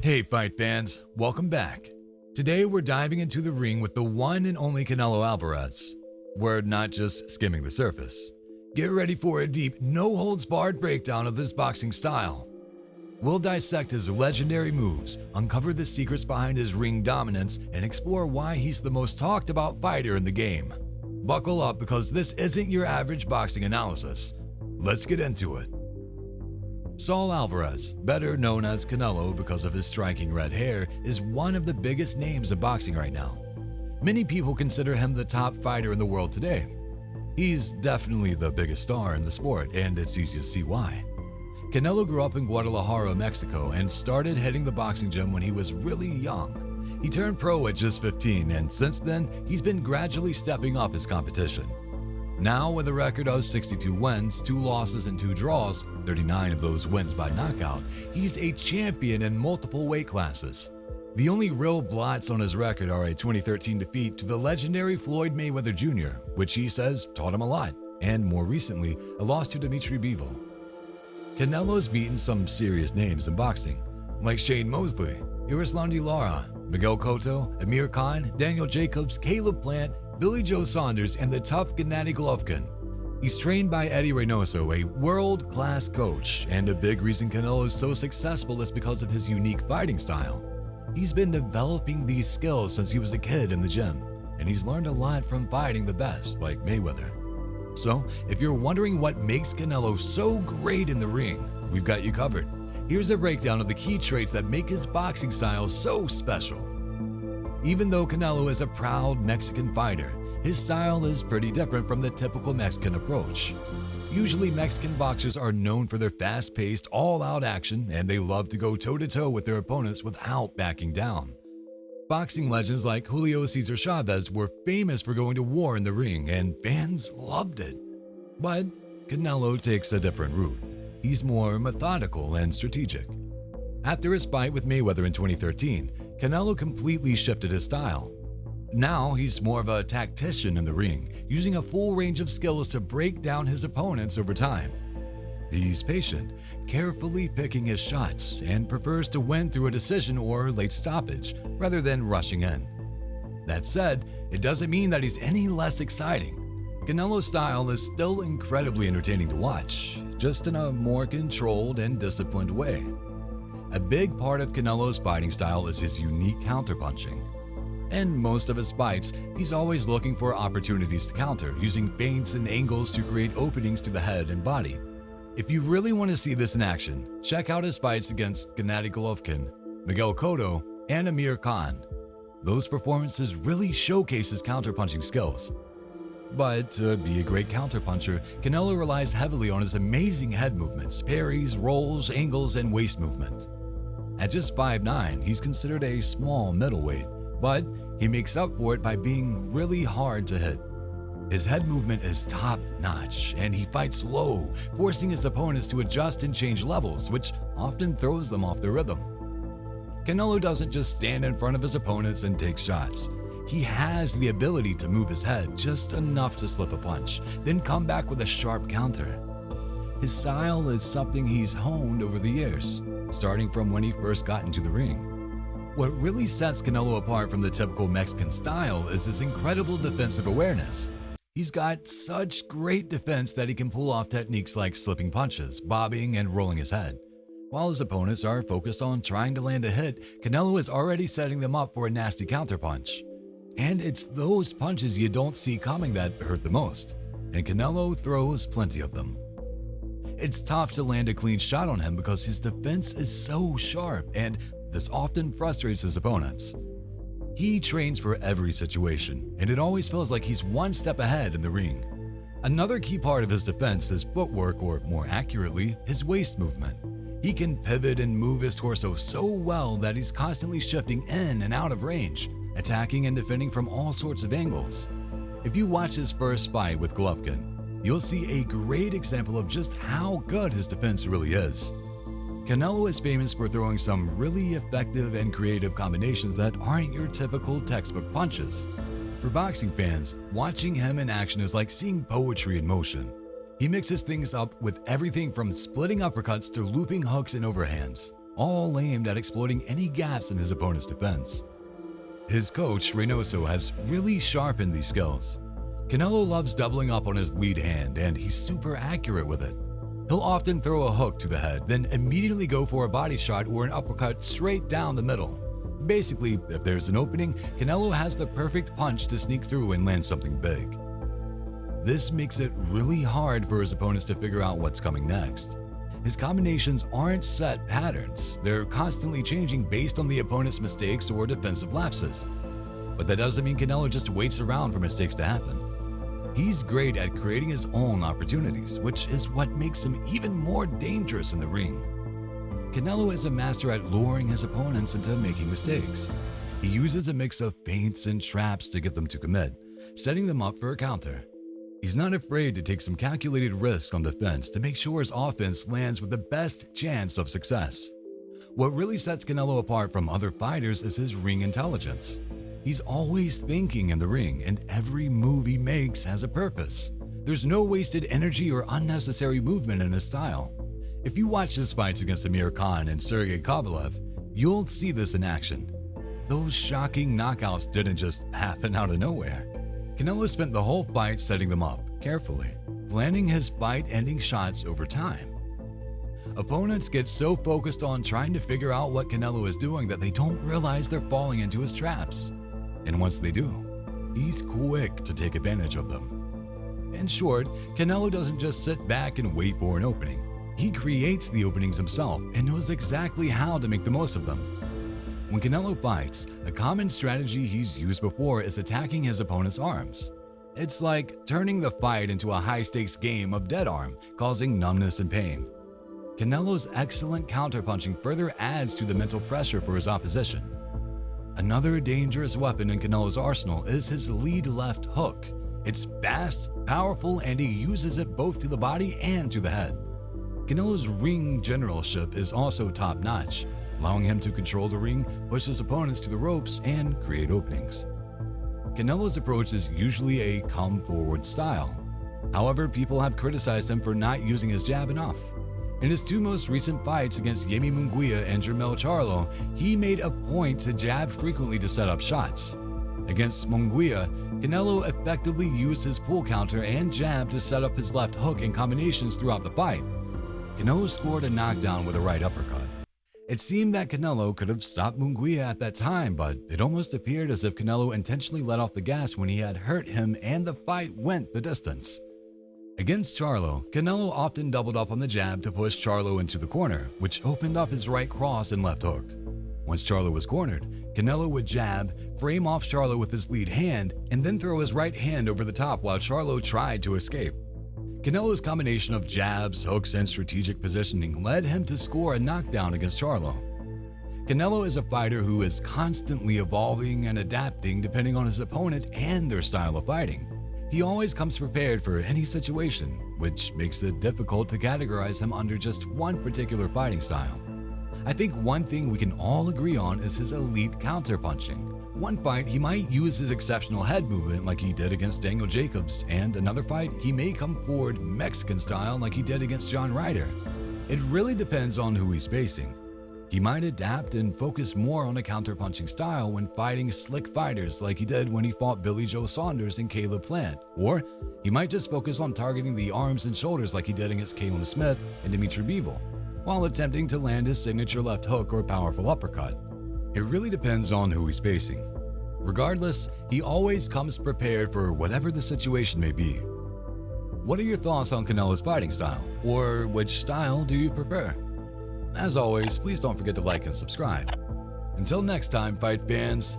Hey fight fans, welcome back. Today we're diving into the ring with the one and only Canelo Alvarez. We're not just skimming the surface. Get ready for a deep, no-holds-barred breakdown of this boxing style. We'll dissect his legendary moves, uncover the secrets behind his ring dominance, and explore why he's the most talked about fighter in the game. Buckle up because this isn't your average boxing analysis. Let's get into it. Saul Alvarez, better known as Canelo because of his striking red hair, is one of the biggest names of boxing right now. Many people consider him the top fighter in the world today. He's definitely the biggest star in the sport, and it's easy to see why. Canelo grew up in Guadalajara, Mexico, and started hitting the boxing gym when he was really young. He turned pro at just 15, and since then, he's been gradually stepping up his competition. Now, with a record of 62 wins, 2 losses, and 2 draws, 39 of those wins by knockout, he's a champion in multiple weight classes. The only real blots on his record are a 2013 defeat to the legendary Floyd Mayweather Jr., which he says taught him a lot, and more recently, a loss to Dimitri Bivol. Canelo's beaten some serious names in boxing, like Shane Mosley, Erislandy Lara, Miguel Cotto, Amir Khan, Daniel Jacobs, Caleb Plant, Billy Joe Saunders, and the tough Gennady Golovkin. He's trained by Eddie Reynoso, a world-class coach, and a big reason Canelo is so successful is because of his unique fighting style. He's been developing these skills since he was a kid in the gym, and he's learned a lot from fighting the best, like Mayweather. So, if you're wondering what makes Canelo so great in the ring, we've got you covered. Here's a breakdown of the key traits that make his boxing style so special. Even though Canelo is a proud Mexican fighter, his style is pretty different from the typical Mexican approach. Usually, Mexican boxers are known for their fast-paced, all-out action, and they love to go toe-to-toe with their opponents without backing down. Boxing legends like Julio Cesar Chavez were famous for going to war in the ring, and fans loved it. But Canelo takes a different route. He's more methodical and strategic. After his fight with Mayweather in 2013, Canelo completely shifted his style. Now he's more of a tactician in the ring, using a full range of skills to break down his opponents over time. He's patient, carefully picking his shots, and prefers to win through a decision or late stoppage, rather than rushing in. That said, it doesn't mean that he's any less exciting. Canelo's style is still incredibly entertaining to watch, just in a more controlled and disciplined way. A big part of Canelo's fighting style is his unique counterpunching. In most of his fights, he's always looking for opportunities to counter, using feints and angles to create openings to the head and body. If you really want to see this in action, check out his fights against Gennady Golovkin, Miguel Cotto, and Amir Khan. Those performances really showcase his counterpunching skills. But to be a great counterpuncher, Canelo relies heavily on his amazing head movements, parries, rolls, angles, and waist movement. At just 5'9", he's considered a small middleweight, but he makes up for it by being really hard to hit. His head movement is top-notch, and he fights low, forcing his opponents to adjust and change levels, which often throws them off their rhythm. Canelo doesn't just stand in front of his opponents and take shots. He has the ability to move his head just enough to slip a punch, then come back with a sharp counter. His style is something he's honed over the years, starting from when he first got into the ring. What really sets Canelo apart from the typical Mexican style is his incredible defensive awareness. He's got such great defense that he can pull off techniques like slipping punches, bobbing, and rolling his head. While his opponents are focused on trying to land a hit, Canelo is already setting them up for a nasty counterpunch. And it's those punches you don't see coming that hurt the most, and Canelo throws plenty of them. It's tough to land a clean shot on him because his defense is so sharp, and this often frustrates his opponents. He trains for every situation, and it always feels like he's one step ahead in the ring. Another key part of his defense is footwork, or more accurately, his waist movement. He can pivot and move his torso so well that he's constantly shifting in and out of range, attacking and defending from all sorts of angles. If you watch his first fight with Golovkin, you'll see a great example of just how good his defense really is. Canelo is famous for throwing some really effective and creative combinations that aren't your typical textbook punches. For boxing fans, watching him in action is like seeing poetry in motion. He mixes things up with everything from splitting uppercuts to looping hooks and overhands, all aimed at exploiting any gaps in his opponent's defense. His coach, Reynoso, has really sharpened these skills. Canelo loves doubling up on his lead hand, and he's super accurate with it. He'll often throw a hook to the head, then immediately go for a body shot or an uppercut straight down the middle. Basically, if there's an opening, Canelo has the perfect punch to sneak through and land something big. This makes it really hard for his opponents to figure out what's coming next. His combinations aren't set patterns, they're constantly changing based on the opponent's mistakes or defensive lapses. But that doesn't mean Canelo just waits around for mistakes to happen. He's great at creating his own opportunities, which is what makes him even more dangerous in the ring. Canelo is a master at luring his opponents into making mistakes. He uses a mix of feints and traps to get them to commit, setting them up for a counter. He's not afraid to take some calculated risks on defense to make sure his offense lands with the best chance of success. What really sets Canelo apart from other fighters is his ring intelligence. He's always thinking in the ring, and every move he makes has a purpose. There's no wasted energy or unnecessary movement in his style. If you watch his fights against Amir Khan and Sergey Kovalev, you'll see this in action. Those shocking knockouts didn't just happen out of nowhere. Canelo spent the whole fight setting them up carefully, planning his fight-ending shots over time. Opponents get so focused on trying to figure out what Canelo is doing that they don't realize they're falling into his traps. And once they do, he's quick to take advantage of them. In short, Canelo doesn't just sit back and wait for an opening. He creates the openings himself and knows exactly how to make the most of them. When Canelo fights, a common strategy he's used before is attacking his opponent's arms. It's like turning the fight into a high-stakes game of dead arm, causing numbness and pain. Canelo's excellent counterpunching further adds to the mental pressure for his opposition. Another dangerous weapon in Canelo's arsenal is his lead left hook. It's fast, powerful, and he uses it both to the body and to the head. Canelo's ring generalship is also top-notch, allowing him to control the ring, push his opponents to the ropes, and create openings. Canelo's approach is usually a come-forward style. However, people have criticized him for not using his jab enough. In his two most recent fights against Yemi Munguia and Jermell Charlo, he made a point to jab frequently to set up shots. Against Munguia, Canelo effectively used his pull counter and jab to set up his left hook in combinations throughout the fight. Canelo scored a knockdown with a right uppercut. It seemed that Canelo could have stopped Munguia at that time, but it almost appeared as if Canelo intentionally let off the gas when he had hurt him and the fight went the distance. Against Charlo, Canelo often doubled up on the jab to push Charlo into the corner, which opened up his right cross and left hook. Once Charlo was cornered, Canelo would jab, frame off Charlo with his lead hand, and then throw his right hand over the top while Charlo tried to escape. Canelo's combination of jabs, hooks, and strategic positioning led him to score a knockdown against Charlo. Canelo is a fighter who is constantly evolving and adapting depending on his opponent and their style of fighting. He always comes prepared for any situation, which makes it difficult to categorize him under just one particular fighting style. I think one thing we can all agree on is his elite counterpunching. One fight, he might use his exceptional head movement like he did against Daniel Jacobs, and another fight, he may come forward Mexican style like he did against John Ryder. It really depends on who he's facing. He might adapt and focus more on a counterpunching style when fighting slick fighters like he did when he fought Billy Joe Saunders and Caleb Plant, or he might just focus on targeting the arms and shoulders like he did against Callum Smith and Dimitri Bivol, while attempting to land his signature left hook or powerful uppercut. It really depends on who he's facing. Regardless, he always comes prepared for whatever the situation may be. What are your thoughts on Canelo's fighting style, or which style do you prefer? As always, please don't forget to like and subscribe. Until next time, fight fans,